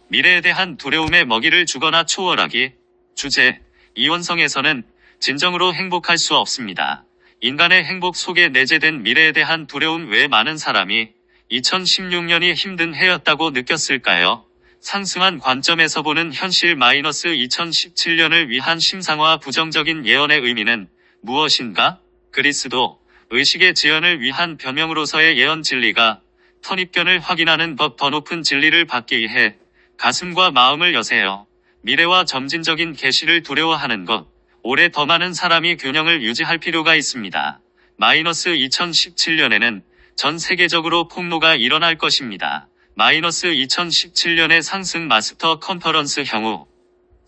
미래에 대한 두려움에 먹이를 주거나 초월하기. 주제, 이원성에서는 진정으로 행복할 수 없습니다. 인간의 행복 속에 내재된 미래에 대한 두려움. 왜 많은 사람이 2016년이 힘든 해였다고 느꼈을까요? 상승한 관점에서 보는 현실 마이너스 2017년을 위한 심상화. 부정적인 예언의 의미는 무엇인가? 그리스도 의식의 지연을 위한 변명으로서의 예언. 진리가 선입견을 확인하는 법. 더 높은 진리를 받기 위해 가슴과 마음을 여세요. 미래와 점진적인 계시를 두려워하는 것. 올해 더 많은 사람이 균형을 유지할 필요가 있습니다. 마이너스 2017년에는 전 세계적으로 폭로가 일어날 것입니다. 마이너스 2017년의 상승 마스터 컨퍼런스 향후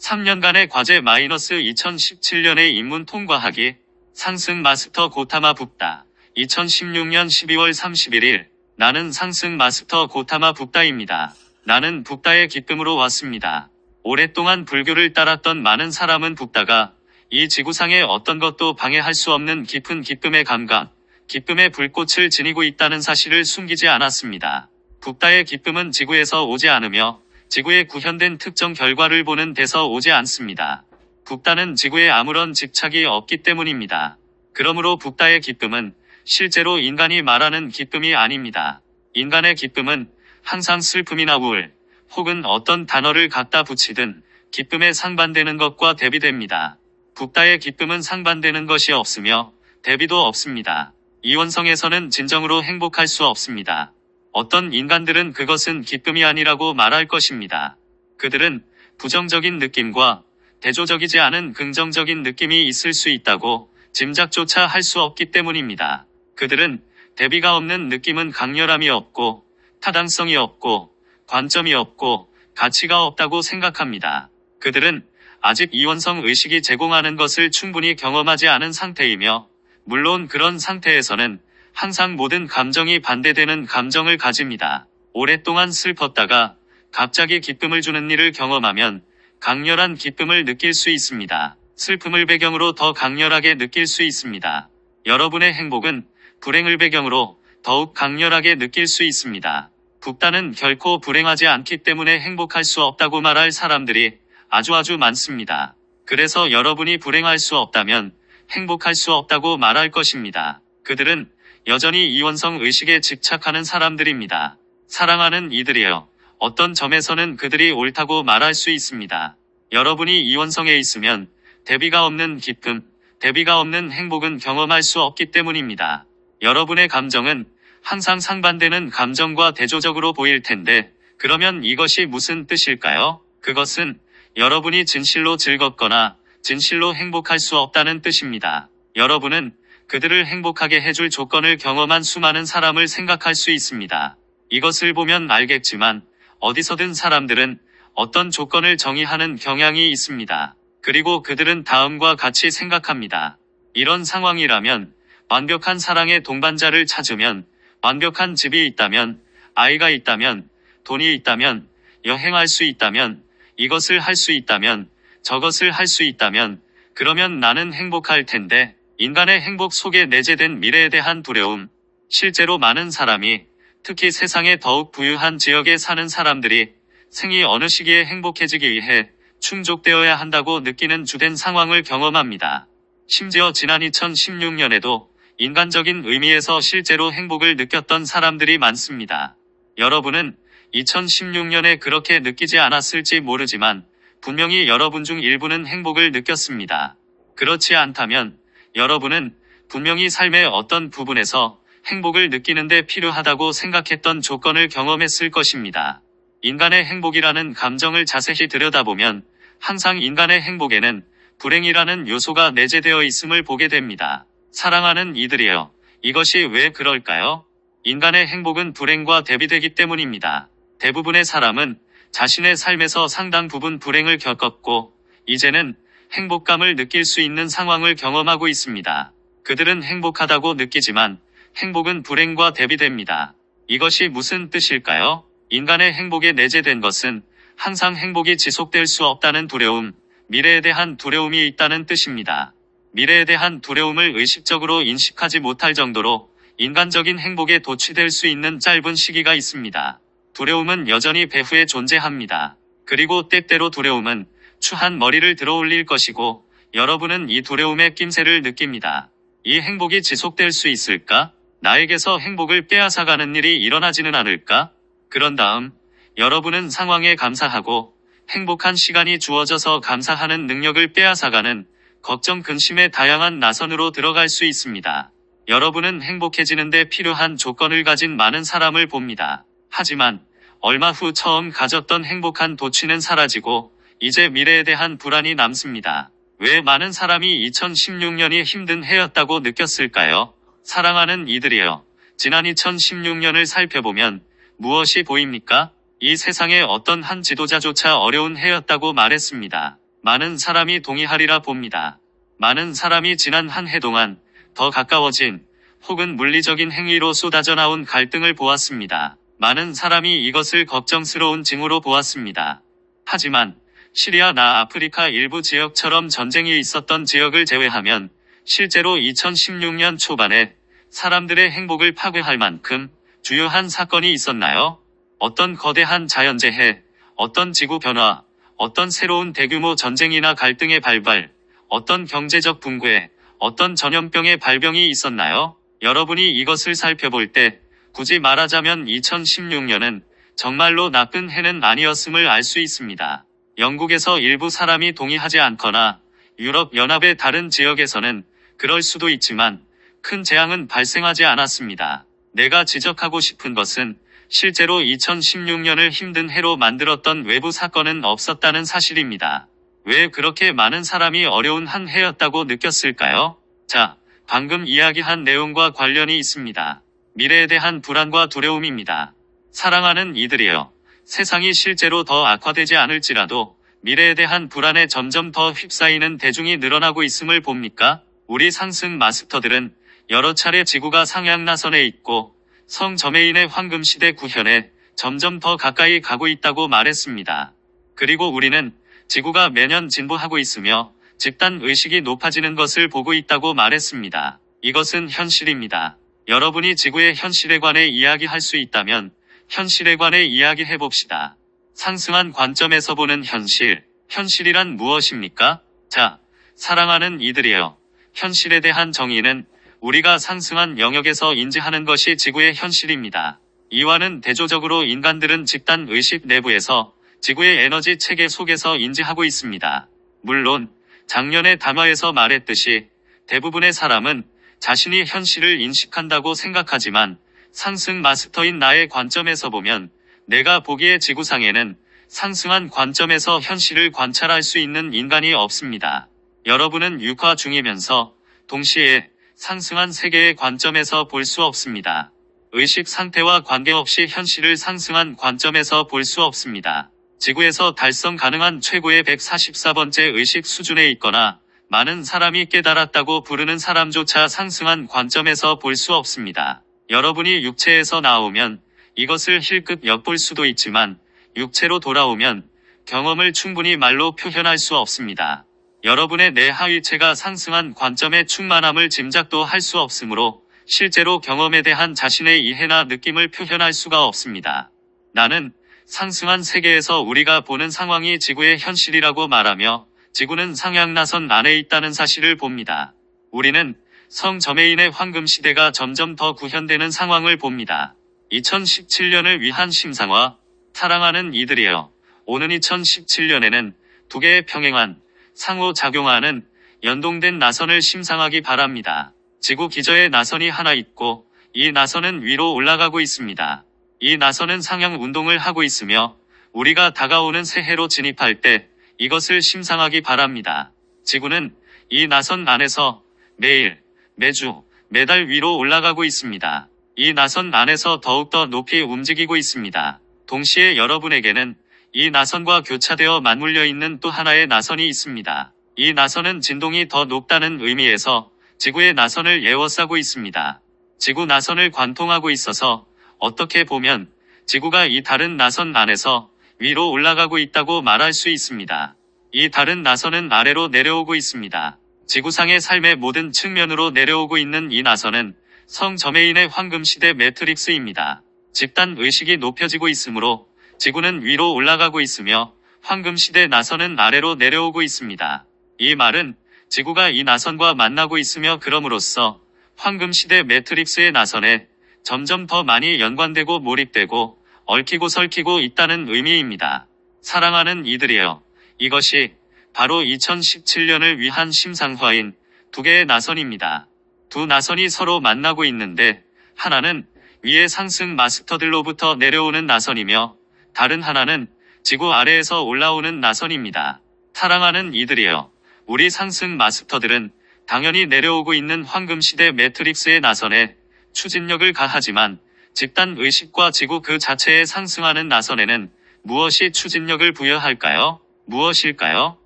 3년간의 과제. 마이너스 2017년의 입문 통과하기. 상승 마스터 고타마 붓다. 2016년 12월 31일. 나는 상승 마스터 고타마 붓다입니다. 나는 붓다의 기쁨으로 왔습니다. 오랫동안 불교를 따랐던 많은 사람은 붓다가 이 지구상의 어떤 것도 방해할 수 없는 깊은 기쁨의 감각, 기쁨의 불꽃을 지니고 있다는 사실을 숨기지 않았습니다. 붓다의 기쁨은 지구에서 오지 않으며 지구에 구현된 특정 결과를 보는 데서 오지 않습니다. 붓다는 지구에 아무런 집착이 없기 때문입니다. 그러므로 붓다의 기쁨은 실제로 인간이 말하는 기쁨이 아닙니다. 인간의 기쁨은 항상 슬픔이나 우울, 혹은 어떤 단어를 갖다 붙이든 기쁨에 상반되는 것과 대비됩니다. 붓다의 기쁨은 상반되는 것이 없으며 대비도 없습니다. 이원성에서는 진정으로 행복할 수 없습니다. 어떤 인간들은 그것은 기쁨이 아니라고 말할 것입니다. 그들은 부정적인 느낌과 대조적이지 않은 긍정적인 느낌이 있을 수 있다고 짐작조차 할 수 없기 때문입니다. 그들은 대비가 없는 느낌은 강렬함이 없고 타당성이 없고 관점이 없고 가치가 없다고 생각합니다. 그들은 아직 이원성 의식이 제공하는 것을 충분히 경험하지 않은 상태이며, 물론 그런 상태에서는 항상 모든 감정이 반대되는 감정을 가집니다. 오랫동안 슬펐다가 갑자기 기쁨을 주는 일을 경험하면 강렬한 기쁨을 느낄 수 있습니다. 슬픔을 배경으로 더 강렬하게 느낄 수 있습니다. 여러분의 행복은 불행을 배경으로 더욱 강렬하게 느낄 수 있습니다. 붓다는 결코 불행하지 않기 때문에 행복할 수 없다고 말할 사람들이 아주 많습니다. 그래서 여러분이 불행할 수 없다면 행복할 수 없다고 말할 것입니다. 그들은 여전히 이원성 의식에 집착하는 사람들입니다. 사랑하는 이들이여, 어떤 점에서는 그들이 옳다고 말할 수 있습니다. 여러분이 이원성에 있으면 대비가 없는 기쁨, 대비가 없는 행복은 경험할 수 없기 때문입니다. 여러분의 감정은 항상 상반되는 감정과 대조적으로 보일 텐데, 그러면 이것이 무슨 뜻일까요? 그것은 여러분이 진실로 즐겁거나 진실로 행복할 수 없다는 뜻입니다. 여러분은 그들을 행복하게 해줄 조건을 경험한 수많은 사람을 생각할 수 있습니다. 이것을 보면 알겠지만 어디서든 사람들은 어떤 조건을 정의하는 경향이 있습니다. 그리고 그들은 다음과 같이 생각합니다. 이런 상황이라면, 완벽한 사랑의 동반자를 찾으면, 완벽한 집이 있다면, 아이가 있다면, 돈이 있다면, 여행할 수 있다면, 이것을 할 수 있다면, 저것을 할 수 있다면, 그러면 나는 행복할 텐데, 인간의 행복 속에 내재된 미래에 대한 두려움. 실제로 많은 사람이, 특히 세상에 더욱 부유한 지역에 사는 사람들이 생이 어느 시기에 행복해지기 위해 충족되어야 한다고 느끼는 주된 상황을 경험합니다. 심지어 지난 2016년에도 인간적인 의미에서 실제로 행복을 느꼈던 사람들이 많습니다. 여러분은 2016년에 그렇게 느끼지 않았을지 모르지만 분명히 여러분 중 일부는 행복을 느꼈습니다. 그렇지 않다면 여러분은 분명히 삶의 어떤 부분에서 행복을 느끼는데 필요하다고 생각했던 조건을 경험했을 것입니다. 인간의 행복이라는 감정을 자세히 들여다보면 항상 인간의 행복에는 불행이라는 요소가 내재되어 있음을 보게 됩니다. 사랑하는 이들이여, 이것이 왜 그럴까요? 인간의 행복은 불행과 대비되기 때문입니다. 대부분의 사람은 자신의 삶에서 상당 부분 불행을 겪었고, 이제는 행복감을 느낄 수 있는 상황을 경험하고 있습니다. 그들은 행복하다고 느끼지만 행복은 불행과 대비됩니다. 이것이 무슨 뜻일까요? 인간의 행복에 내재된 것은 항상 행복이 지속될 수 없다는 두려움, 미래에 대한 두려움이 있다는 뜻입니다. 미래에 대한 두려움을 의식적으로 인식하지 못할 정도로 인간적인 행복에 도취될 수 있는 짧은 시기가 있습니다. 두려움은 여전히 배후에 존재합니다. 그리고 때때로 두려움은 추한 머리를 들어올릴 것이고 여러분은 이 두려움의 낌새를 느낍니다. 이 행복이 지속될 수 있을까? 나에게서 행복을 빼앗아가는 일이 일어나지는 않을까? 그런 다음 여러분은 상황에 감사하고 행복한 시간이 주어져서 감사하는 능력을 빼앗아가는 걱정 근심의 다양한 나선으로 들어갈 수 있습니다. 여러분은 행복해지는데 필요한 조건을 가진 많은 사람을 봅니다. 하지만 얼마 후 처음 가졌던 행복한 도취는 사라지고 이제 미래에 대한 불안이 남습니다. 왜 많은 사람이 2016년이 힘든 해였다고 느꼈을까요? 사랑하는 이들이여, 지난 2016년을 살펴보면 무엇이 보입니까? 이 세상의 어떤 한 지도자조차 어려운 해였다고 말했습니다. 많은 사람이 동의하리라 봅니다. 많은 사람이 지난 한 해 동안 더 가까워진 혹은 물리적인 행위로 쏟아져 나온 갈등을 보았습니다. 많은 사람이 이것을 걱정스러운 징후로 보았습니다. 하지만 시리아나 아프리카 일부 지역처럼 전쟁이 있었던 지역을 제외하면 실제로 2016년 초반에 사람들의 행복을 파괴할 만큼 주요한 사건이 있었나요? 어떤 거대한 자연재해, 어떤 지구 변화, 어떤 새로운 대규모 전쟁이나 갈등의 발발, 어떤 경제적 붕괴, 어떤 전염병의 발병이 있었나요? 여러분이 이것을 살펴볼 때 굳이 말하자면 2016년은 정말로 나쁜 해는 아니었음을 알 수 있습니다. 영국에서 일부 사람이 동의하지 않거나 유럽연합의 다른 지역에서는 그럴 수도 있지만 큰 재앙은 발생하지 않았습니다. 내가 지적하고 싶은 것은 실제로 2016년을 힘든 해로 만들었던 외부 사건은 없었다는 사실입니다. 왜 그렇게 많은 사람이 어려운 한 해였다고 느꼈을까요? 자, 방금 이야기한 내용과 관련이 있습니다. 미래에 대한 불안과 두려움입니다. 사랑하는 이들이여, 세상이 실제로 더 악화되지 않을지라도 미래에 대한 불안에 점점 더 휩싸이는 대중이 늘어나고 있음을 봅니까? 우리 상승 마스터들은 여러 차례 지구가 상향 나선에 있고 성 저메인의 황금시대 구현에 점점 더 가까이 가고 있다고 말했습니다. 그리고 우리는 지구가 매년 진보하고 있으며 집단 의식이 높아지는 것을 보고 있다고 말했습니다. 이것은 현실입니다. 여러분이 지구의 현실에 관해 이야기할 수 있다면 현실에 관해 이야기해봅시다. 상승한 관점에서 보는 현실, 현실이란 무엇입니까? 자, 사랑하는 이들이여, 현실에 대한 정의는 우리가 상승한 영역에서 인지하는 것이 지구의 현실입니다. 이와는 대조적으로 인간들은 집단 의식 내부에서 지구의 에너지 체계 속에서 인지하고 있습니다. 물론 작년의 담화에서 말했듯이 대부분의 사람은 자신이 현실을 인식한다고 생각하지만 상승 마스터인 나의 관점에서 보면 내가 보기에 지구상에는 상승한 관점에서 현실을 관찰할 수 있는 인간이 없습니다. 여러분은 육화 중이면서 동시에 상승한 세계의 관점에서 볼 수 없습니다. 의식 상태와 관계없이 현실을 상승한 관점에서 볼 수 없습니다. 지구에서 달성 가능한 최고의 144번째 의식 수준에 있거나 많은 사람이 깨달았다고 부르는 사람조차 상승한 관점에서 볼 수 없습니다. 여러분이 육체에서 나오면 이것을 힐끗 엿볼 수도 있지만 육체로 돌아오면 경험을 충분히 말로 표현할 수 없습니다. 여러분의 내 하위체가 상승한 관점의 충만함을 짐작도 할 수 없으므로 실제로 경험에 대한 자신의 이해나 느낌을 표현할 수가 없습니다. 나는 상승한 세계에서 우리가 보는 상황이 지구의 현실이라고 말하며 지구는 상향나선 안에 있다는 사실을 봅니다. 우리는 성 저메인의 황금시대가 점점 더 구현되는 상황을 봅니다. 2017년을 위한 심상화, 사랑하는 이들이여, 오는 2017년에는 두 개의 평행한, 상호작용하는 연동된 나선을 심상하기 바랍니다. 지구 기저에 나선이 하나 있고 이 나선은 위로 올라가고 있습니다. 이 나선은 상향 운동을 하고 있으며 우리가 다가오는 새해로 진입할 때 이것을 심상하기 바랍니다. 지구는 이 나선 안에서 매일, 매주, 매달 위로 올라가고 있습니다. 이 나선 안에서 더욱더 높이 움직이고 있습니다. 동시에 여러분에게는 이 나선과 교차되어 맞물려 있는 또 하나의 나선이 있습니다. 이 나선은 진동이 더 높다는 의미에서 지구의 나선을 에워싸고 있습니다. 지구 나선을 관통하고 있어서 어떻게 보면 지구가 이 다른 나선 안에서 위로 올라가고 있다고 말할 수 있습니다. 이 다른 나선은 아래로 내려오고 있습니다. 지구상의 삶의 모든 측면으로 내려오고 있는 이 나선은 성 저메인의 황금시대 매트릭스입니다. 집단 의식이 높여지고 있으므로 지구는 위로 올라가고 있으며 황금시대 나선은 아래로 내려오고 있습니다. 이 말은 지구가 이 나선과 만나고 있으며 그럼으로써 황금시대 매트릭스의 나선에 점점 더 많이 연관되고 몰입되고 얽히고 설키고 있다는 의미입니다. 사랑하는 이들이여, 이것이 바로 2017년을 위한 심상화인 두 개의 나선입니다. 두 나선이 서로 만나고 있는데 하나는 위의 상승 마스터들로부터 내려오는 나선이며 다른 하나는 지구 아래에서 올라오는 나선입니다. 사랑하는 이들이여, 우리 상승 마스터들은 당연히 내려오고 있는 황금시대 매트릭스의 나선에 추진력을 가하지만 집단 의식과 지구 그 자체에 상승하는 나선에는 무엇이 추진력을 부여할까요? 무엇일까요?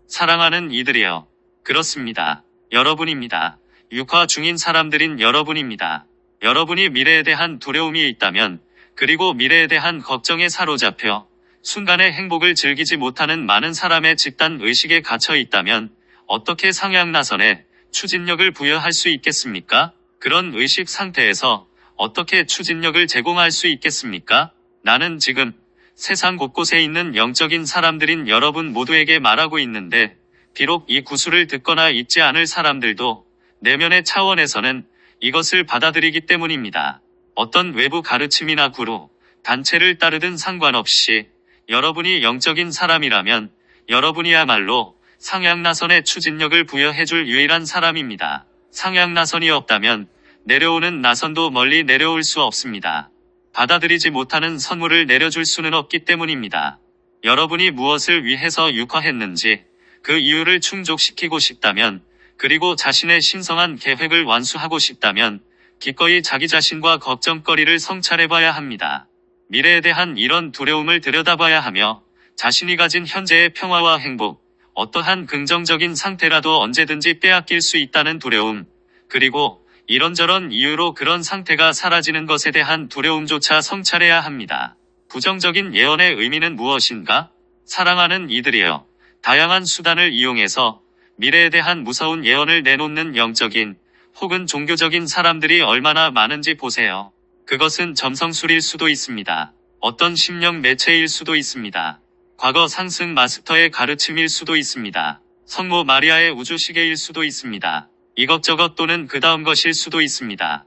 사랑하는 이들이여, 그렇습니다. 여러분입니다. 육화 중인 사람들인 여러분입니다. 여러분이 미래에 대한 두려움이 있다면, 그리고 미래에 대한 걱정에 사로잡혀 순간의 행복을 즐기지 못하는 많은 사람의 집단 의식에 갇혀 있다면 어떻게 상향 나선에 추진력을 부여할 수 있겠습니까? 그런 의식 상태에서 어떻게 추진력을 제공할 수 있겠습니까? 나는 지금 세상 곳곳에 있는 영적인 사람들인 여러분 모두에게 말하고 있는데, 비록 이 구술을 듣거나 잊지 않을 사람들도 내면의 차원에서는 이것을 받아들이기 때문입니다. 어떤 외부 가르침이나 구루, 단체를 따르든 상관없이 여러분이 영적인 사람이라면 여러분이야말로 상향나선의 추진력을 부여해줄 유일한 사람입니다. 상향나선이 없다면 내려오는 나선도 멀리 내려올 수 없습니다. 받아들이지 못하는 선물을 내려줄 수는 없기 때문입니다. 여러분이 무엇을 위해서 육화했는지 그 이유를 충족시키고 싶다면, 그리고 자신의 신성한 계획을 완수하고 싶다면 기꺼이 자기 자신과 걱정거리를 성찰해봐야 합니다. 미래에 대한 이런 두려움을 들여다봐야 하며 자신이 가진 현재의 평화와 행복, 어떠한 긍정적인 상태라도 언제든지 빼앗길 수 있다는 두려움, 그리고 이런저런 이유로 그런 상태가 사라지는 것에 대한 두려움조차 성찰해야 합니다. 부정적인 예언의 의미는 무엇인가? 사랑하는 이들이여, 다양한 수단을 이용해서 미래에 대한 무서운 예언을 내놓는 영적인 혹은 종교적인 사람들이 얼마나 많은지 보세요. 그것은 점성술일 수도 있습니다. 어떤 심령 매체일 수도 있습니다. 과거 상승 마스터의 가르침일 수도 있습니다. 성모 마리아의 우주시계일 수도 있습니다. 이것저것 또는 그 다음 것일 수도 있습니다.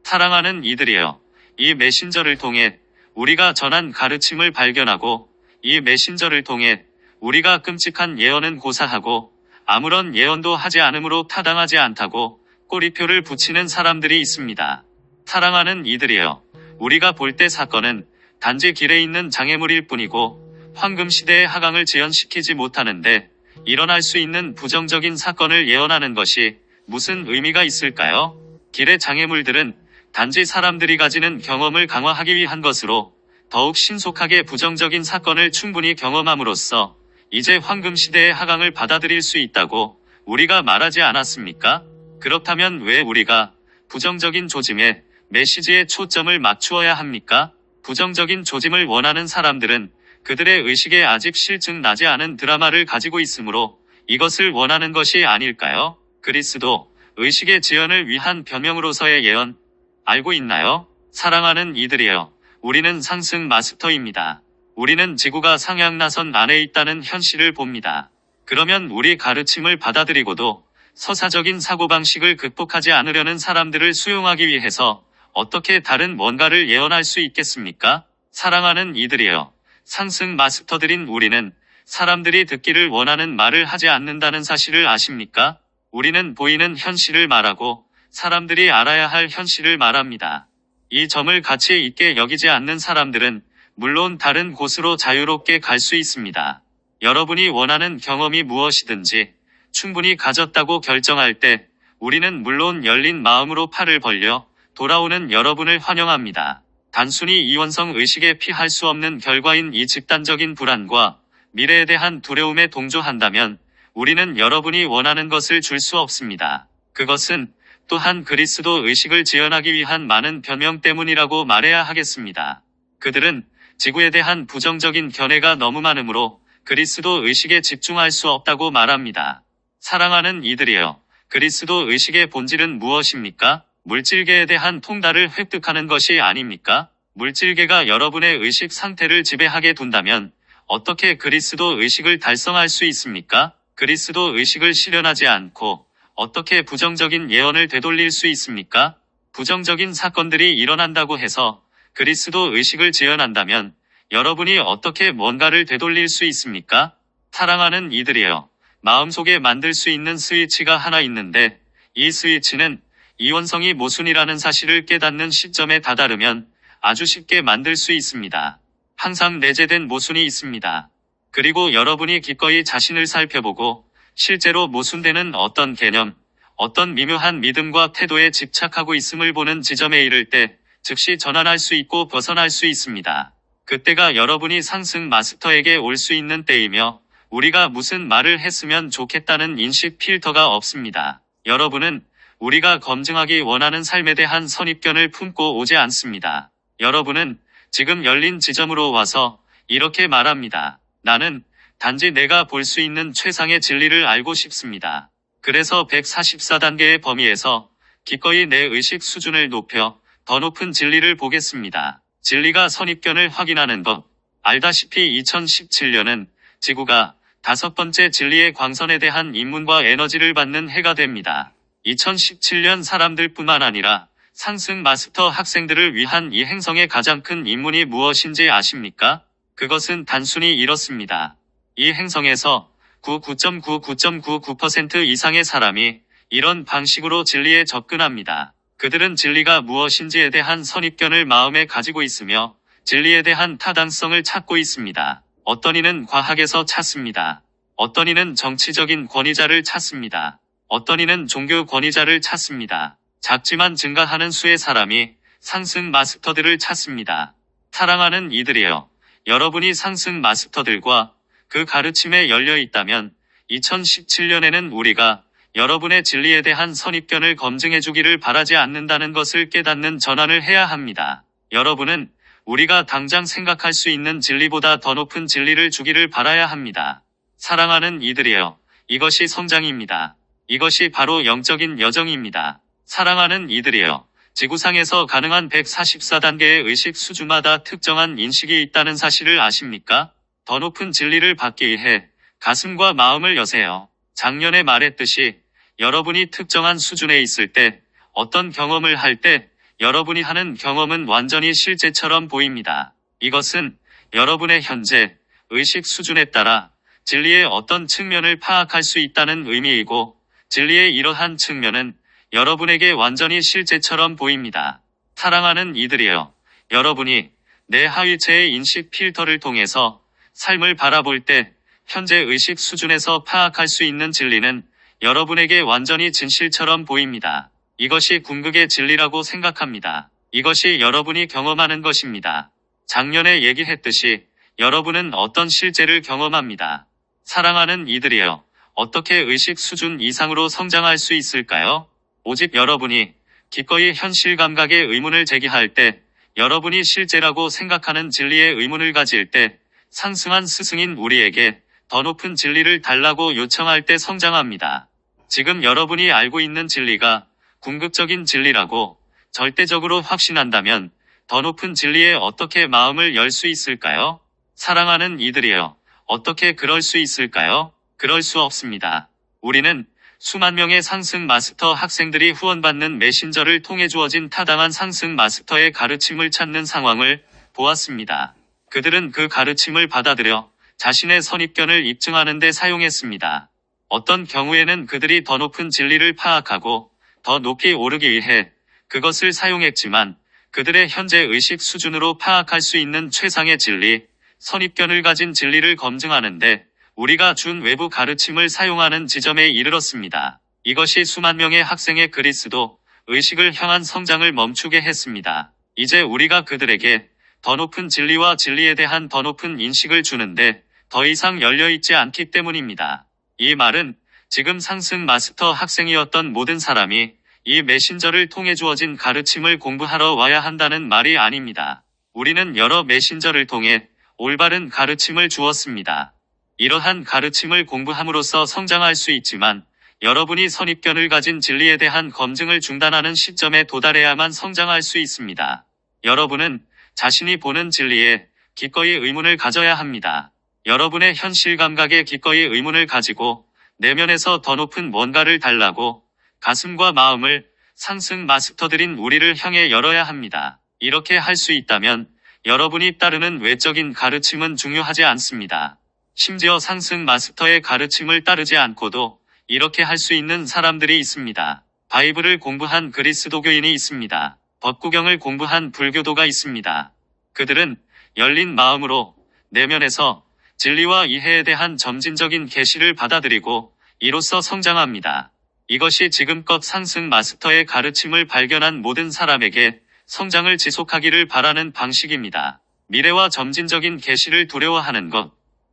사랑하는 이들이여, 이 메신저를 통해 우리가 전한 가르침을 발견하고 이 메신저를 통해 우리가 끔찍한 예언은 고사하고 아무런 예언도 하지 않으므로 타당하지 않다고 꼬리표를 붙이는 사람들이 있습니다. 사랑하는 이들이여, 우리가 볼 때 사건은 단지 길에 있는 장애물일 뿐이고 황금시대의 하강을 지연시키지 못하는데 일어날 수 있는 부정적인 사건을 예언하는 것이 무슨 의미가 있을까요? 길의 장애물들은 단지 사람들이 가지는 경험을 강화하기 위한 것으로 더욱 신속하게 부정적인 사건을 충분히 경험함으로써 이제 황금시대의 하강을 받아들일 수 있다고 우리가 말하지 않았습니까? 그렇다면 왜 우리가 부정적인 조짐에 메시지에 초점을 맞추어야 합니까? 부정적인 조짐을 원하는 사람들은 그들의 의식에 아직 실증 나지 않은 드라마를 가지고 있으므로 이것을 원하는 것이 아닐까요? 그리스도, 의식의 지연을 위한 변명으로서의 예언, 알고 있나요? 사랑하는 이들이여, 우리는 상승 마스터입니다. 우리는 지구가 상향나선 안에 있다는 현실을 봅니다. 그러면 우리 가르침을 받아들이고도 서사적인 사고방식을 극복하지 않으려는 사람들을 수용하기 위해서 어떻게 다른 뭔가를 예언할 수 있겠습니까? 사랑하는 이들이여, 상승 마스터들인 우리는 사람들이 듣기를 원하는 말을 하지 않는다는 사실을 아십니까? 우리는 보이는 현실을 말하고 사람들이 알아야 할 현실을 말합니다. 이 점을 가치 있게 여기지 않는 사람들은 물론 다른 곳으로 자유롭게 갈 수 있습니다. 여러분이 원하는 경험이 무엇이든지 충분히 가졌다고 결정할 때 우리는 물론 열린 마음으로 팔을 벌려 돌아오는 여러분을 환영합니다. 단순히 이원성 의식에 피할 수 없는 결과인 이 집단적인 불안과 미래에 대한 두려움에 동조한다면 우리는 여러분이 원하는 것을 줄 수 없습니다. 그것은 또한 그리스도 의식을 지연하기 위한 많은 변명 때문이라고 말해야 하겠습니다. 그들은 지구에 대한 부정적인 견해가 너무 많으므로 그리스도 의식에 집중할 수 없다고 말합니다. 사랑하는 이들이여, 그리스도 의식의 본질은 무엇입니까? 물질계에 대한 통달을 획득하는 것이 아닙니까? 물질계가 여러분의 의식 상태를 지배하게 둔다면 어떻게 그리스도 의식을 달성할 수 있습니까? 그리스도 의식을 실현하지 않고 어떻게 부정적인 예언을 되돌릴 수 있습니까? 부정적인 사건들이 일어난다고 해서 그리스도 의식을 재현한다면 여러분이 어떻게 뭔가를 되돌릴 수 있습니까? 사랑하는 이들이여, 마음속에 만들 수 있는 스위치가 하나 있는데 이 스위치는 이원성이 모순이라는 사실을 깨닫는 시점에 다다르면 아주 쉽게 만들 수 있습니다. 항상 내재된 모순이 있습니다. 그리고 여러분이 기꺼이 자신을 살펴보고 실제로 모순되는 어떤 개념, 어떤 미묘한 믿음과 태도에 집착하고 있음을 보는 지점에 이를 때 즉시 전환할 수 있고 벗어날 수 있습니다. 그때가 여러분이 상승 마스터에게 올 수 있는 때이며 우리가 무슨 말을 했으면 좋겠다는 인식 필터가 없습니다. 여러분은 우리가 검증하기 원하는 삶에 대한 선입견을 품고 오지 않습니다. 여러분은 지금 열린 지점으로 와서 이렇게 말합니다. 나는 단지 내가 볼 수 있는 최상의 진리를 알고 싶습니다. 그래서 144단계의 범위에서 기꺼이 내 의식 수준을 높여 더 높은 진리를 보겠습니다. 진리가 선입견을 확인하는 것. 알다시피 2017년은 지구가 5번째 진리의 광선에 대한 입문과 에너지를 받는 해가 됩니다. 2017년 사람들뿐만 아니라 상승 마스터 학생들을 위한 이 행성의 가장 큰 입문이 무엇인지 아십니까? 그것은 단순히 이렇습니다. 이 행성에서 99.99.99% 이상의 사람이 이런 방식으로 진리에 접근합니다. 그들은 진리가 무엇인지에 대한 선입견을 마음에 가지고 있으며 진리에 대한 타당성을 찾고 있습니다. 어떤 이는 과학에서 찾습니다. 어떤 이는 정치적인 권위자를 찾습니다. 어떤 이는 종교 권위자를 찾습니다. 작지만 증가하는 수의 사람이 상승 마스터들을 찾습니다. 사랑하는 이들이여, 여러분이 상승 마스터들과 그 가르침에 열려 있다면 2017년에는 우리가 여러분의 진리에 대한 선입견을 검증해 주기를 바라지 않는다는 것을 깨닫는 전환을 해야 합니다. 여러분은 우리가 당장 생각할 수 있는 진리보다 더 높은 진리를 주기를 바라야 합니다. 사랑하는 이들이여, 이것이 성장입니다. 이것이 바로 영적인 여정입니다. 사랑하는 이들이여, 지구상에서 가능한 144단계의 의식 수준마다 특정한 인식이 있다는 사실을 아십니까? 더 높은 진리를 받기 위해 가슴과 마음을 여세요. 작년에 말했듯이 여러분이 특정한 수준에 있을 때, 어떤 경험을 할 때 여러분이 하는 경험은 완전히 실제처럼 보입니다. 이것은 여러분의 현재 의식 수준에 따라 진리의 어떤 측면을 파악할 수 있다는 의미이고, 진리의 이러한 측면은 여러분에게 완전히 실제처럼 보입니다. 사랑하는 이들이여, 여러분이 내 하위체의 인식 필터를 통해서 삶을 바라볼 때 현재 의식 수준에서 파악할 수 있는 진리는 여러분에게 완전히 진실처럼 보입니다. 이것이 궁극의 진리라고 생각합니다. 이것이 여러분이 경험하는 것입니다. 작년에 얘기했듯이 여러분은 어떤 실제를 경험합니다. 사랑하는 이들이여, 어떻게 의식 수준 이상으로 성장할 수 있을까요? 오직 여러분이 기꺼이 현실 감각의 의문을 제기할 때, 여러분이 실제라고 생각하는 진리의 의문을 가질 때, 상승한 스승인 우리에게 더 높은 진리를 달라고 요청할 때 성장합니다. 지금 여러분이 알고 있는 진리가 궁극적인 진리라고 절대적으로 확신한다면 더 높은 진리에 어떻게 마음을 열 수 있을까요? 사랑하는 이들이여, 어떻게 그럴 수 있을까요? 그럴 수 없습니다. 우리는 수만 명의 상승 마스터 학생들이 후원받는 메신저를 통해 주어진 타당한 상승 마스터의 가르침을 찾는 상황을 보았습니다. 그들은 그 가르침을 받아들여 자신의 선입견을 입증하는 데 사용했습니다. 어떤 경우에는 그들이 더 높은 진리를 파악하고 더 높이 오르기 위해 그것을 사용했지만, 그들의 현재 의식 수준으로 파악할 수 있는 최상의 진리, 선입견을 가진 진리를 검증하는데 우리가 준 외부 가르침을 사용하는 지점에 이르렀습니다. 이것이 수만 명의 학생의 그리스도 의식을 향한 성장을 멈추게 했습니다. 이제 우리가 그들에게 더 높은 진리와 진리에 대한 더 높은 인식을 주는데 더 이상 열려있지 않기 때문입니다. 이 말은 지금 상승 마스터 학생이었던 모든 사람이 이 메신저를 통해 주어진 가르침을 공부하러 와야 한다는 말이 아닙니다. 우리는 여러 메신저를 통해 올바른 가르침을 주었습니다. 이러한 가르침을 공부함으로써 성장할 수 있지만, 여러분이 선입견을 가진 진리에 대한 검증을 중단하는 시점에 도달해야만 성장할 수 있습니다. 여러분은 자신이 보는 진리에 기꺼이 의문을 가져야 합니다. 여러분의 현실 감각에 기꺼이 의문을 가지고 내면에서 더 높은 뭔가를 달라고 가슴과 마음을 상승 마스터들인 우리를 향해 열어야 합니다. 이렇게 할 수 있다면 여러분이 따르는 외적인 가르침은 중요하지 않습니다. 심지어 상승 마스터의 가르침을 따르지 않고도 이렇게 할 수 있는 사람들이 있습니다. 바이블을 공부한 그리스도교인이 있습니다. 법구경을 공부한 불교도가 있습니다. 그들은 열린 마음으로 내면에서 진리와 이해에 대한 점진적인 계시를 받아들이고 이로써 성장합니다. 이것이 지금껏 상승 마스터의 가르침을 발견한 모든 사람에게 성장을 지속하기를 바라는 방식입니다. 미래와 점진적인 계시를 두려워하는 것,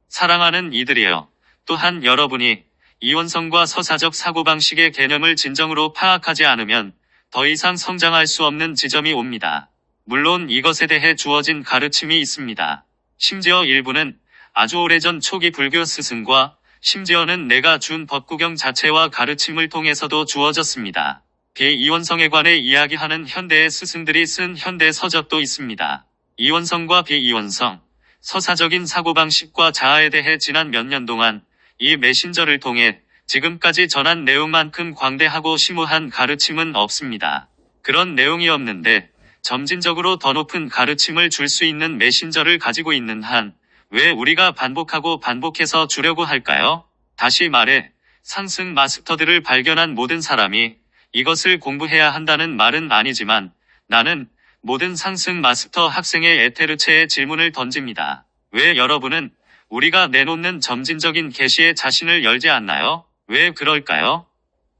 사랑하는 이들이여. 또한 여러분이 이원성과 서사적 사고방식의 개념을 진정으로 파악하지 않으면 더 이상 성장할 수 없는 지점이 옵니다. 물론 이것에 대해 주어진 가르침이 있습니다. 심지어 일부는 아주 오래전 초기 불교 스승과 심지어는 내가 준 법구경 자체와 가르침을 통해서도 주어졌습니다. 비이원성에 관해 이야기하는 현대의 스승들이 쓴 현대 서적도 있습니다. 이원성과 비이원성, 서사적인 사고방식과 자아에 대해 지난 몇 년 동안 이 메신저를 통해 지금까지 전한 내용만큼 광대하고 심오한 가르침은 없습니다. 그런 내용이 없는데 점진적으로 더 높은 가르침을 줄 수 있는 메신저를 가지고 있는 한 왜 우리가 반복하고 반복해서 주려고 할까요? 다시 말해 상승 마스터들을 발견한 모든 사람이 이것을 공부해야 한다는 말은 아니지만 나는 모든 상승 마스터 학생의 에테르체에 질문을 던집니다. 왜 여러분은 우리가 내놓는 점진적인 계시에 자신을 열지 않나요? 왜 그럴까요?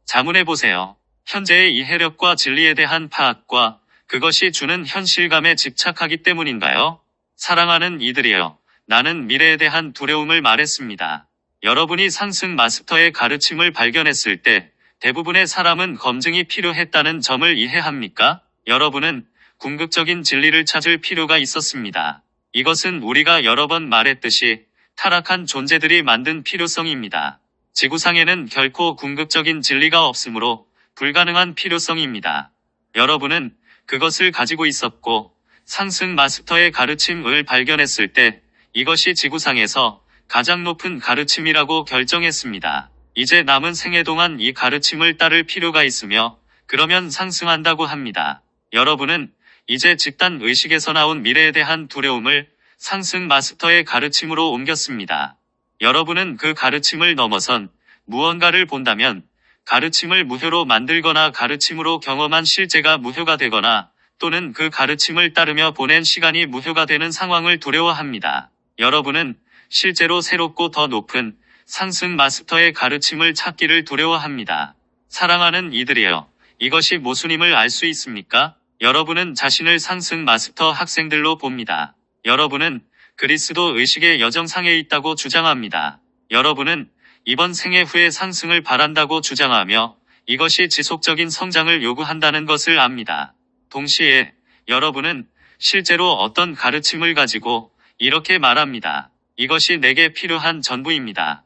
자문해보세요. 현재의 이해력과 진리에 대한 파악과 그것이 주는 현실감에 집착하기 때문인가요? 사랑하는 이들이여, 나는 미래에 대한 두려움을 말했습니다. 여러분이 상승 마스터의 가르침을 발견했을 때 대부분의 사람은 검증이 필요했다는 점을 이해합니까? 여러분은 궁극적인 진리를 찾을 필요가 있었습니다. 이것은 우리가 여러 번 말했듯이 타락한 존재들이 만든 필요성입니다. 지구상에는 결코 궁극적인 진리가 없으므로 불가능한 필요성입니다. 여러분은 그것을 가지고 있었고 상승 마스터의 가르침을 발견했을 때 이것이 지구상에서 가장 높은 가르침이라고 결정했습니다. 이제 남은 생애 동안 이 가르침을 따를 필요가 있으며 그러면 상승한다고 합니다. 여러분은 이제 집단 의식에서 나온 미래에 대한 두려움을 상승 마스터의 가르침으로 옮겼습니다. 여러분은 그 가르침을 넘어선 무언가를 본다면 가르침을 무효로 만들거나 가르침으로 경험한 실제가 무효가 되거나 또는 그 가르침을 따르며 보낸 시간이 무효가 되는 상황을 두려워합니다. 여러분은 실제로 새롭고 더 높은 상승 마스터의 가르침을 찾기를 두려워합니다. 사랑하는 이들이여, 이것이 모순임을 알 수 있습니까? 여러분은 자신을 상승 마스터 학생들로 봅니다. 여러분은 그리스도 의식의 여정상에 있다고 주장합니다. 여러분은 이번 생애 후에 상승을 바란다고 주장하며 이것이 지속적인 성장을 요구한다는 것을 압니다. 동시에 여러분은 실제로 어떤 가르침을 가지고 이렇게 말합니다. 이것이 내게 필요한 전부입니다.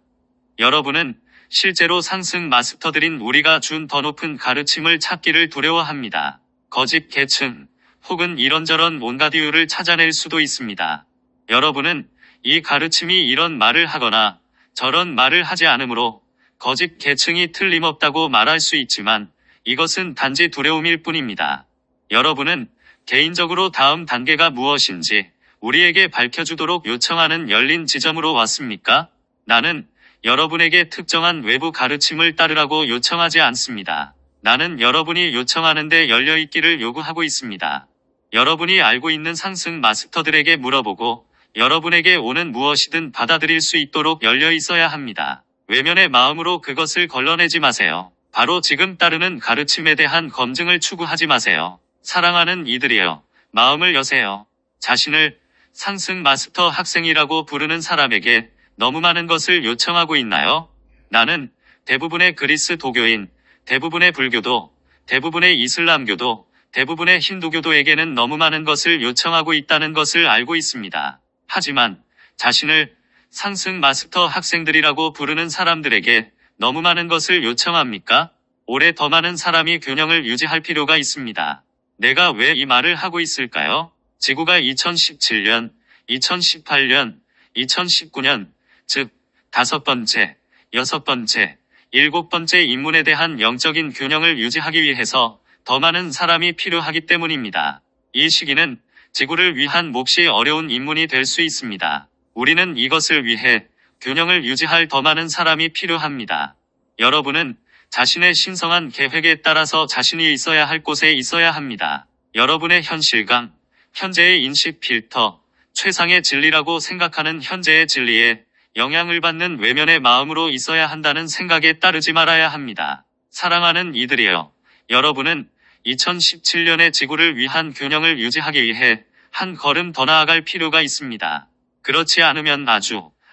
여러분은 실제로 상승 마스터들인 우리가 준 더 높은 가르침을 찾기를 두려워합니다. 거짓 계층 혹은 이런저런 온갖 이유를 찾아낼 수도 있습니다. 여러분은 이 가르침이 이런 말을 하거나 저런 말을 하지 않으므로 거짓 계층이 틀림없다고 말할 수 있지만 이것은 단지 두려움일 뿐입니다. 여러분은 개인적으로 다음 단계가 무엇인지 우리에게 밝혀주도록 요청하는 열린 지점으로 왔습니까? 나는 여러분에게 특정한 외부 가르침을 따르라고 요청하지 않습니다. 나는 여러분이 요청하는데 열려있기를 요구하고 있습니다. 여러분이 알고 있는 상승 마스터들에게 물어보고 여러분에게 오는 무엇이든 받아들일 수 있도록 열려 있어야 합니다. 외면의 마음으로 그것을 걸러내지 마세요. 바로 지금 따르는 가르침에 대한 검증을 추구하지 마세요. 사랑하는 이들이여, 마음을 여세요. 자신을 상승 마스터 학생이라고 부르는 사람에게 너무 많은 것을 요청하고 있나요? 나는 대부분의 그리스도교인, 대부분의 불교도, 대부분의 이슬람교도, 대부분의 힌두교도에게는 너무 많은 것을 요청하고 있다는 것을 알고 있습니다. 하지만 자신을 상승 마스터 학생들이라고 부르는 사람들에게 너무 많은 것을 요청합니까? 올해 더 많은 사람이 균형을 유지할 필요가 있습니다. 내가 왜 이 말을 하고 있을까요? 지구가 2017년, 2018년, 2019년, 즉, 5번째, 6번째, 7번째 인문에 대한 영적인 균형을 유지하기 위해서 더 많은 사람이 필요하기 때문입니다. 이 시기는 지구를 위한 몹시 어려운 임무이 될 수 있습니다. 우리는 이것을 위해 균형을 유지할 더 많은 사람이 필요합니다. 여러분은 자신의 신성한 계획에 따라서 자신이 있어야 할 곳에 있어야 합니다. 여러분의 현실감, 현재의 인식 필터, 최상의 진리라고 생각하는 현재의 진리에 영향을 받는 외면의 마음으로 있어야 한다는 생각에 따르지 말아야 합니다. 사랑하는 이들이여, 여러분은 2017년의 지구를 위한 균형을 유지하기 위해 한 걸음 더 나아갈 필요가 있습니다. 그렇지 않으면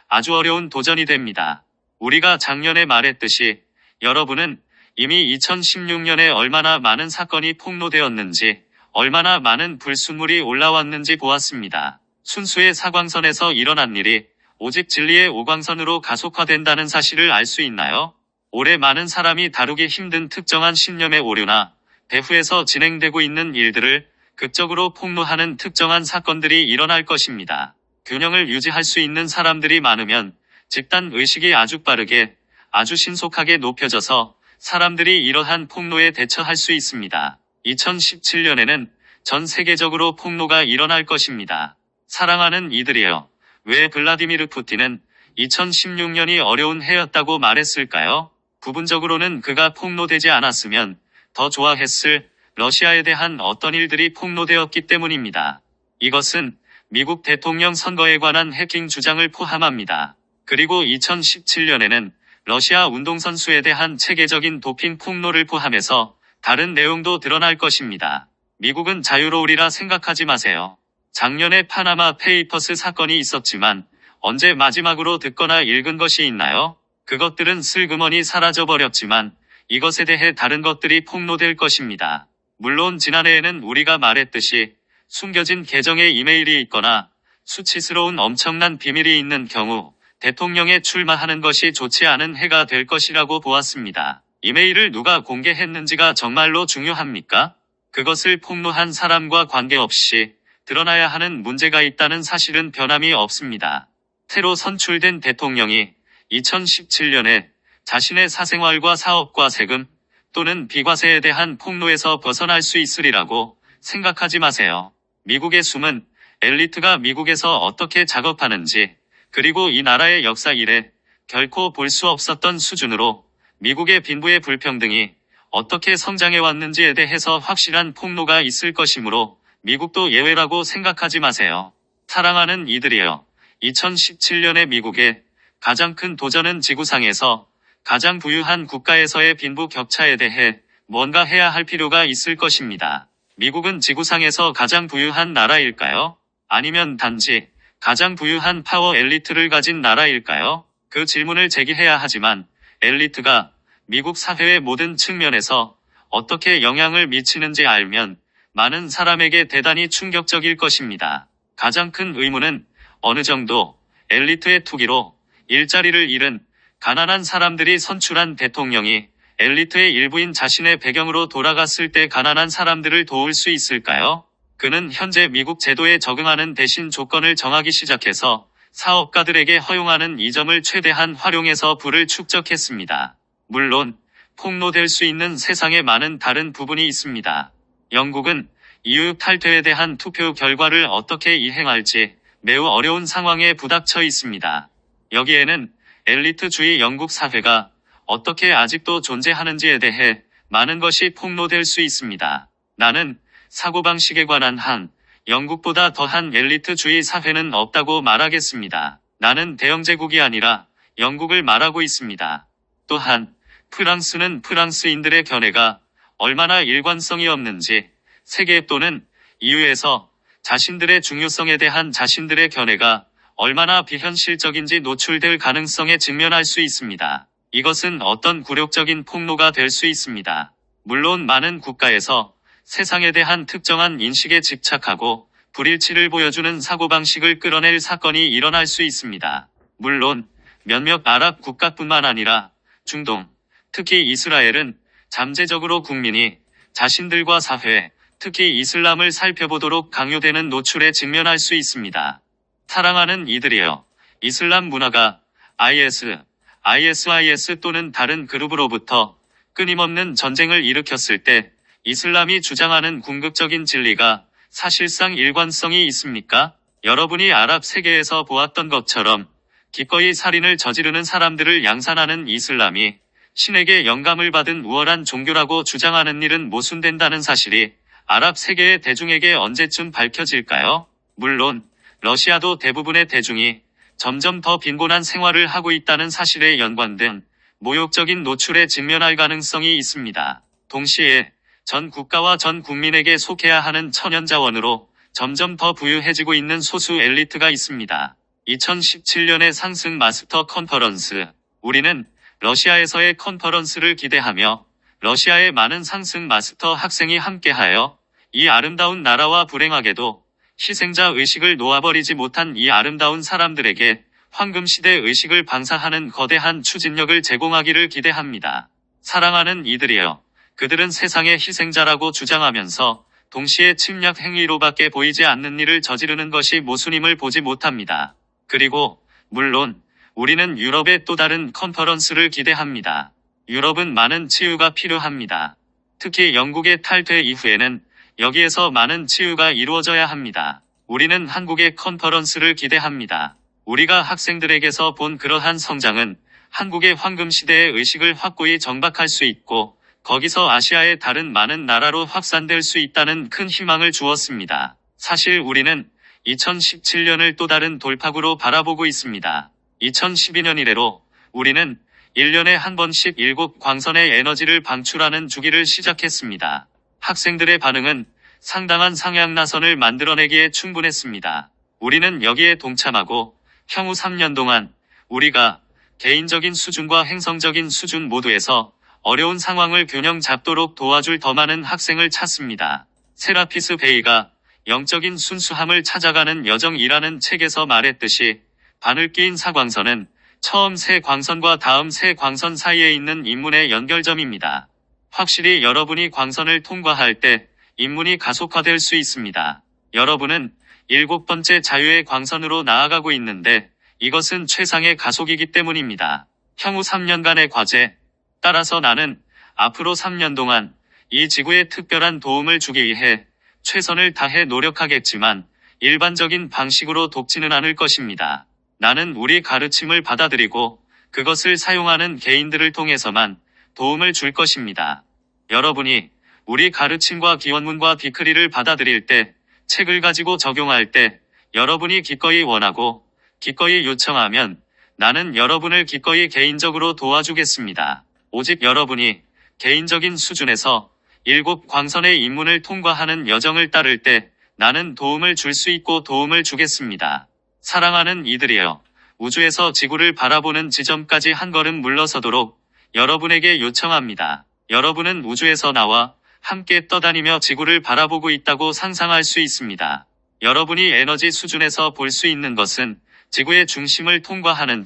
아주 어려운 도전이 됩니다. 우리가 작년에 말했듯이 여러분은 이미 2016년에 얼마나 많은 사건이 폭로되었는지, 얼마나 많은 불순물이 올라왔는지 보았습니다. 순수의 사광선에서 일어난 일이 오직 진리의 오광선으로 가속화된다는 사실을 알 수 있나요? 올해 많은 사람이 다루기 힘든 특정한 신념의 오류나 배후에서 진행되고 있는 일들을 극적으로 폭로하는 특정한 사건들이 일어날 것입니다. 균형을 유지할 수 있는 사람들이 많으면 집단 의식이 아주 빠르게, 아주 신속하게 높여져서 사람들이 이러한 폭로에 대처할 수 있습니다. 2017년에는 전 세계적으로 폭로가 일어날 것입니다. 사랑하는 이들이여, 왜 블라디미르 푸틴은 2016년이 어려운 해였다고 말했을까요? 부분적으로는 그가 폭로되지 않았으면 더 좋아했을 러시아에 대한 어떤 일들이 폭로되었기 때문입니다. 이것은 미국 대통령 선거에 관한 해킹 주장을 포함합니다. 그리고 2017년에는 러시아 운동선수에 대한 체계적인 도핑 폭로를 포함해서 다른 내용도 드러날 것입니다. 미국은 자유로우리라 생각하지 마세요. 작년에 파나마 페이퍼스 사건이 있었지만 언제 마지막으로 듣거나 읽은 것이 있나요? 그것들은 슬그머니 사라져버렸지만 이것에 대해 다른 것들이 폭로될 것입니다. 물론 지난해에는 우리가 말했듯이 숨겨진 계정에 이메일이 있거나 수치스러운 엄청난 비밀이 있는 경우 대통령에 출마하는 것이 좋지 않은 해가 될 것이라고 보았습니다. 이메일을 누가 공개했는지가 정말로 중요합니까? 그것을 폭로한 사람과 관계없이 드러나야 하는 문제가 있다는 사실은 변함이 없습니다. 새로 선출된 대통령이 2017년에 자신의 사생활과 사업과 세금 또는 비과세에 대한 폭로에서 벗어날 수 있으리라고 생각하지 마세요. 미국의 숨은 엘리트가 미국에서 어떻게 작업하는지, 그리고 이 나라의 역사 이래 결코 볼 수 없었던 수준으로 미국의 빈부의 불평등이 어떻게 성장해 왔는지에 대해서 확실한 폭로가 있을 것이므로 미국도 예외라고 생각하지 마세요. 사랑하는 이들이여, 2017년의 미국의 가장 큰 도전은 지구상에서 가장 부유한 국가에서의 빈부 격차에 대해 뭔가 해야 할 필요가 있을 것입니다. 미국은 지구상에서 가장 부유한 나라일까요? 아니면 단지 가장 부유한 파워 엘리트를 가진 나라일까요? 그 질문을 제기해야 하지만 엘리트가 미국 사회의 모든 측면에서 어떻게 영향을 미치는지 알면 많은 사람에게 대단히 충격적일 것입니다. 가장 큰 의문은 어느 정도 엘리트의 투기로 일자리를 잃은 가난한 사람들이 선출한 대통령이 엘리트의 일부인 자신의 배경으로 돌아갔을 때 가난한 사람들을 도울 수 있을까요? 그는 현재 미국 제도에 적응하는 대신 조건을 정하기 시작해서 사업가들에게 허용하는 이 점을 최대한 활용해서 부를 축적했습니다. 물론 폭로될 수 있는 세상에 많은 다른 부분이 있습니다. 영국은 EU 탈퇴에 대한 투표 결과를 어떻게 이행할지 매우 어려운 상황에 부닥쳐 있습니다. 여기에는 엘리트주의 영국 사회가 어떻게 아직도 존재하는지에 대해 많은 것이 폭로될 수 있습니다. 나는 사고방식에 관한 한 영국보다 더한 엘리트주의 사회는 없다고 말하겠습니다. 나는 대영제국이 아니라 영국을 말하고 있습니다. 또한 프랑스는 프랑스인들의 견해가 얼마나 일관성이 없는지, 세계 또는 EU에서 자신들의 중요성에 대한 자신들의 견해가 얼마나 비현실적인지 노출될 가능성에 직면할 수 있습니다. 이것은 어떤 굴욕적인 폭로가 될 수 있습니다. 물론 많은 국가에서 세상에 대한 특정한 인식에 집착하고 불일치를 보여주는 사고방식을 끌어낼 사건이 일어날 수 있습니다. 물론 몇몇 아랍 국가뿐만 아니라 중동, 특히 이스라엘은 잠재적으로 국민이 자신들과 사회, 특히 이슬람을 살펴보도록 강요되는 노출에 직면할 수 있습니다. 사랑하는 이들이여, 이슬람 문화가 ISIS 또는 다른 그룹으로부터 끊임없는 전쟁을 일으켰을 때 이슬람이 주장하는 궁극적인 진리가 사실상 일관성이 있습니까? 여러분이 아랍 세계에서 보았던 것처럼 기꺼이 살인을 저지르는 사람들을 양산하는 이슬람이 신에게 영감을 받은 우월한 종교라고 주장하는 일은 모순된다는 사실이 아랍 세계의 대중에게 언제쯤 밝혀질까요? 물론 러시아도 대부분의 대중이 점점 더 빈곤한 생활을 하고 있다는 사실에 연관된 모욕적인 노출에 직면할 가능성이 있습니다. 동시에 전 국가와 전 국민에게 속해야 하는 천연자원으로 점점 더 부유해지고 있는 소수 엘리트가 있습니다. 2017년의 상승 마스터 컨퍼런스. 우리는 러시아에서의 컨퍼런스를 기대하며 러시아의 많은 상승 마스터 학생이 함께하여 이 아름다운 나라와 불행하게도 희생자 의식을 놓아버리지 못한 이 아름다운 사람들에게 황금시대 의식을 방사하는 거대한 추진력을 제공하기를 기대합니다. 사랑하는 이들이여. 그들은 세상의 희생자라고 주장하면서 동시에 침략 행위로밖에 보이지 않는 일을 저지르는 것이 모순임을 보지 못합니다. 그리고 물론 우리는 유럽의 또 다른 컨퍼런스를 기대합니다. 유럽은 많은 치유가 필요합니다. 특히 영국의 탈퇴 이후에는 여기에서 많은 치유가 이루어져야 합니다. 우리는 한국의 컨퍼런스를 기대합니다. 우리가 학생들에게서 본 그러한 성장은 한국의 황금시대의 의식을 확고히 정박할 수 있고 거기서 아시아의 다른 많은 나라로 확산될 수 있다는 큰 희망을 주었습니다. 사실 우리는 2017년을 또 다른 돌파구로 바라보고 있습니다. 2012년 이래로 우리는 1년에 한 번씩 7광선의 에너지를 방출하는 주기를 시작했습니다. 학생들의 반응은 상당한 상향나선을 만들어내기에 충분했습니다. 우리는 여기에 동참하고 향후 3년 동안 우리가 개인적인 수준과 행성적인 수준 모두에서 어려운 상황을 균형 잡도록 도와줄 더 많은 학생을 찾습니다. 세라피스 베이가 영적인 순수함을 찾아가는 여정이라는 책에서 말했듯이 바늘 끼인 사광선은 처음 새 광선과 다음 새 광선 사이에 있는 인문의 연결점입니다. 확실히 여러분이 광선을 통과할 때 인문이 가속화될 수 있습니다. 여러분은 7번째 자유의 광선으로 나아가고 있는데 이것은 최상의 가속이기 때문입니다. 향후 3년간의 과제. 따라서 나는 앞으로 3년 동안 이 지구에 특별한 도움을 주기 위해 최선을 다해 노력하겠지만 일반적인 방식으로 돕지는 않을 것입니다. 나는 우리 가르침을 받아들이고 그것을 사용하는 개인들을 통해서만 도움을 줄 것입니다. 여러분이 우리 가르침과 기원문과 비크리를 받아들일 때, 책을 가지고 적용할 때 여러분이 기꺼이 원하고 기꺼이 요청하면 나는 여러분을 기꺼이 개인적으로 도와주겠습니다. 오직 여러분이 개인적인 수준에서 7광선의 인문을 통과하는 여정을 따를 때 나는 도움을 줄 수 있고 도움을 주겠습니다. 사랑하는 이들이여, 우주에서 지구를 바라보는 지점까지 한 걸음 물러서도록 여러분에게 요청합니다. 여러분은 우주에서 나와 함께 떠다니며 지구를 바라보고 있다고 상상할 수 있습니다. 여러분이 에너지 수준에서 볼 수 있는 것은 지구의 중심을 통과하는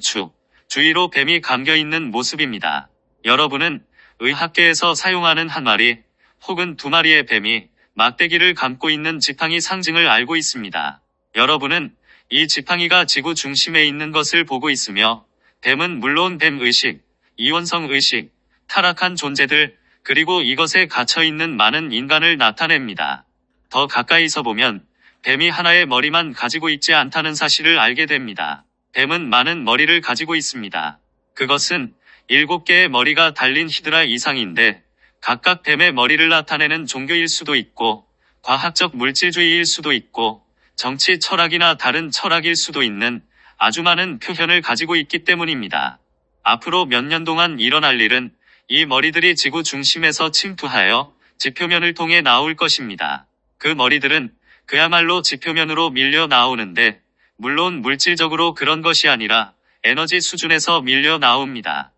주위로 뱀이 감겨있는 모습입니다. 여러분은 의학계에서 사용하는 한 마리 혹은 2마리의 뱀이 막대기를 감고 있는 지팡이 상징을 알고 있습니다. 여러분은 이 지팡이가 지구 중심에 있는 것을 보고 있으며 뱀은 물론 뱀의식, 이원성 의식, 타락한 존재들, 그리고 이것에 갇혀있는 많은 인간을 나타냅니다. 더 가까이서 보면 뱀이 하나의 머리만 가지고 있지 않다는 사실을 알게 됩니다. 뱀은 많은 머리를 가지고 있습니다. 그것은 7개의 머리가 달린 히드라 이상인데 각각 뱀의 머리를 나타내는 종교일 수도 있고 과학적 물질주의일 수도 있고 정치 철학이나 다른 철학일 수도 있는 아주 많은 표현을 가지고 있기 때문입니다. 앞으로 몇 년 동안 일어날 일은 이 머리들이 지구 중심에서 침투하여 지표면을 통해 나올 것입니다. 그 머리들은 그야말로 지표면으로 밀려 나오는데 물론 물질적으로 그런 것이 아니라 에너지 수준에서 밀려 나옵니다.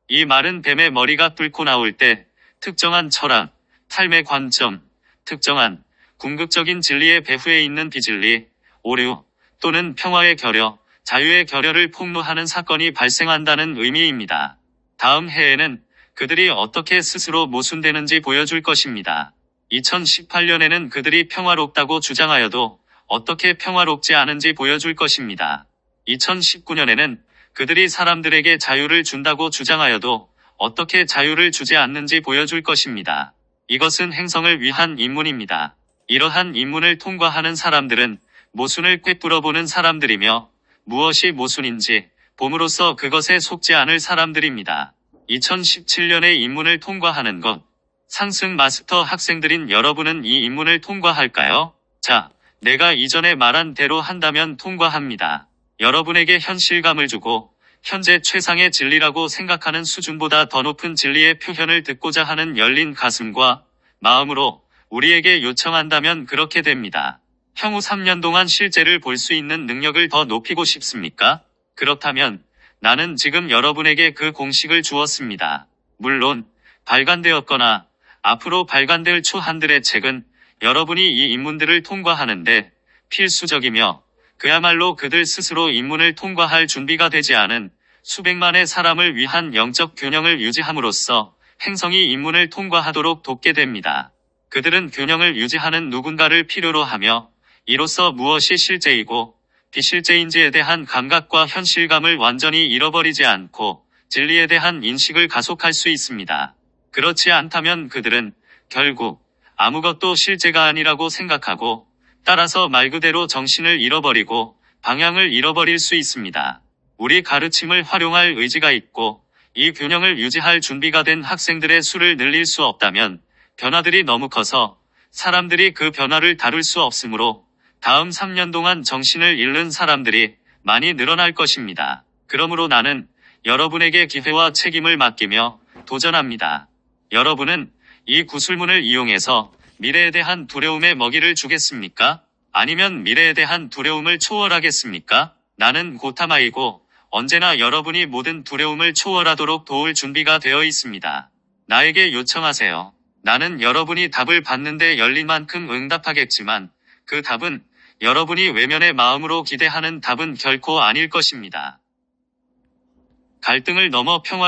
이 마른 뱀의 머리가 뚫고 나올 때 특정한 철학, 삶의 관점, 특정한 궁극적인 진리의 배후에 있는 비진리, 오류 또는 평화의 결여, 자유의 결여를 폭로하는 사건이 발생한다는 의미입니다. 다음 해에는 그들이 어떻게 스스로 모순되는지 보여줄 것입니다. 2018년에는 그들이 평화롭다고 주장하여도 어떻게 평화롭지 않은지 보여줄 것입니다. 2019년에는 그들이 사람들에게 자유를 준다고 주장하여도 어떻게 자유를 주지 않는지 보여줄 것입니다. 이것은 행성을 위한 입문입니다. 이러한 입문을 통과하는 사람들은 모순을 꿰뚫어보는 사람들이며 무엇이 모순인지 봄으로써 그것에 속지 않을 사람들입니다. 2017년에 입문을 통과하는 것. 상승 마스터 학생들인 여러분은 이 입문을 통과할까요? 자, 내가 이전에 말한 대로 한다면 통과합니다. 여러분에게 현실감을 주고 현재 최상의 진리라고 생각하는 수준보다 더 높은 진리의 표현을 듣고자 하는 열린 가슴과 마음으로 우리에게 요청한다면 그렇게 됩니다. 향후 3년 동안 실제를 볼 수 있는 능력을 더 높이고 싶습니까? 그렇다면 나는 지금 여러분에게 그 공식을 주었습니다. 물론 발간되었거나 앞으로 발간될 초한들의 책은 여러분이 이 입문들을 통과하는데 필수적이며 그야말로 그들 스스로 입문을 통과할 준비가 되지 않은 수백만의 사람을 위한 영적 균형을 유지함으로써 행성이 입문을 통과하도록 돕게 됩니다. 그들은 균형을 유지하는 누군가를 필요로 하며 이로써 무엇이 실제이고 비실제인지에 대한 감각과 현실감을 완전히 잃어버리지 않고 진리에 대한 인식을 가속할 수 있습니다. 그렇지 않다면 그들은 결국 아무것도 실제가 아니라고 생각하고 따라서 말 그대로 정신을 잃어버리고 방향을 잃어버릴 수 있습니다. 우리 가르침을 활용할 의지가 있고 이 균형을 유지할 준비가 된 학생들의 수를 늘릴 수 없다면 변화들이 너무 커서 사람들이 그 변화를 다룰 수 없으므로 다음 3년 동안 정신을 잃는 사람들이 많이 늘어날 것입니다. 그러므로 나는 여러분에게 기회와 책임을 맡기며 도전합니다. 여러분은 이 구술문을 이용해서 미래에 대한 두려움의 먹이를 주겠습니까? 아니면 미래에 대한 두려움을 초월하겠습니까? 나는 고타마이고 언제나 여러분이 모든 두려움을 초월하도록 도울 준비가 되어 있습니다. 나에게 요청하세요. 나는 여러분이 답을 받는데 열린 만큼 응답하겠지만 그 답은 여러분이 외면의 마음으로 기대하는 답은 결코 아닐 것입니다. 갈등을 넘어 평화를